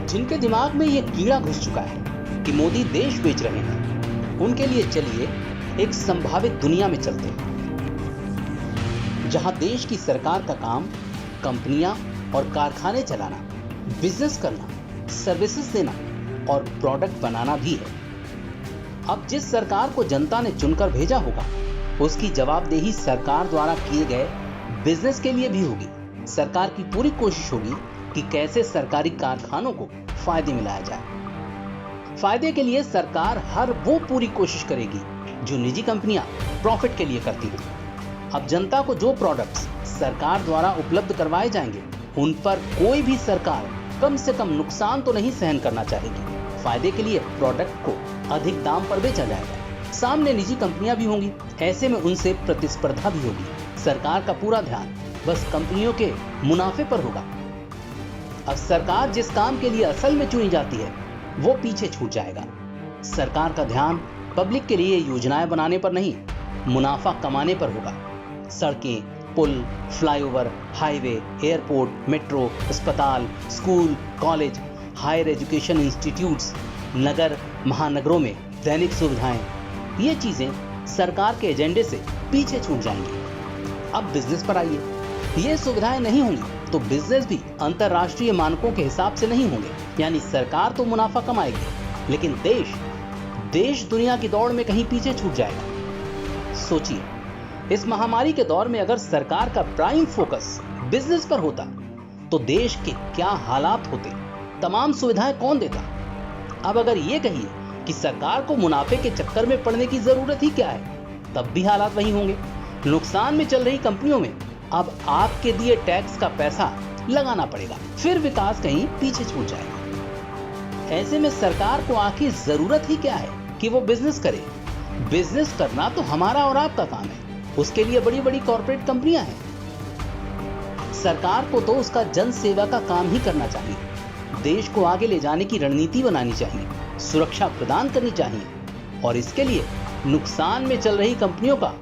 जिनके दिमाग में ये कीड़ा घुस चुका है कि मोदी देश बेच रहे हैं, उनके लिए चलिए एक संभावित दुनिया में चलते हैं, जहां देश की सरकार का काम कंपनियां और कारखाने चलाना, बिजनेस करना, सर्विसेज देना और प्रोडक्ट बनाना भी है। अब जिस सरकार को जनता ने चुनकर भेजा होगा, उसकी जवाबदेही सरकार द्वारा किए गए बिजनेस के लिए भी होगी। सरकार की पूरी कोशिश होगी कि कैसे सरकारी कारखानों को फायदे में लाया जाए। फायदे के लिए सरकार हर वो पूरी कोशिश करेगी जो निजी कंपनियां प्रॉफिट के लिए करती हैं। अब जनता को जो प्रोडक्ट्स सरकार द्वारा उपलब्ध करवाए जाएंगे, उन पर कोई भी सरकार कम से कम नुकसान तो नहीं सहन करना चाहेगी। फायदे के लिए प्रोडक्ट को अधिक दाम पर बेचा जाएगा। सामने निजी कंपनियां भी होंगी, ऐसे में उनसे प्रतिस्पर्धा भी होगी। सरकार का पूरा ध्यान बस कंपनियों के मुनाफे पर होगा। अब सरकार जिस काम के लिए असल में चुनी जाती है, वो पीछे छूट जाएगा। सरकार का ध्यान पब्लिक के लिए योजनाएं बनाने पर नहीं, मुनाफा कमाने पर होगा। सड़कें, पुल, फ्लाईओवर, हाईवे, एयरपोर्ट, मेट्रो, अस्पताल, school, college, higher education institutes, नगर महानगरों में दैनिक सुविधाएं, ये चीजें सरकार के एजेंडे से पीछे छूट जाएंगी। अब बिजनेस पर आइए। ये सुविधाएं नहीं होंगी तो बिजनेस भी अंतरराष्ट्रीय मानकों के हिसाब से नहीं होंगे। यानी सरकार तो मुनाफा कमाएगी, लेकिन देश दुनिया की दौड़ में कहीं पीछे छूट जाएगा। सोचिए, इस महामारी के दौर में अगर सरकार का प्राइम फोकस बिजनेस पर होता तो देश के क्या हालात होते, तमाम सुविधाएं कौन देता। अब अगर ये कहिए कि सरकार को मुनाफे के चक्कर में पड़ने की जरूरत ही क्या है, तब भी हालात वही होंगे। नुकसान में चल रही कंपनियों में अब आपके दिए टैक्स का पैसा लगाना पड़ेगा, फिर विकास कहीं पीछे छूट जाएगा। ऐसे में सरकार को आखिर जरूरत ही क्या है कि वो बिजनेस करे। बिजनेस करना तो हमारा और आपका काम है, उसके लिए बड़ी बड़ी कॉर्पोरेट कंपनियां हैं। सरकार को तो उसका जन सेवा का काम ही करना चाहिए। देश को आगे ले जाने की रणनीति बनानी चाहिए, सुरक्षा प्रदान करनी चाहिए, और इसके लिए नुकसान में चल रही कंपनियों का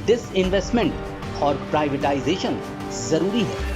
डिसइन्वेस्टमेंट और प्राइवेटाइजेशन जरूरी है।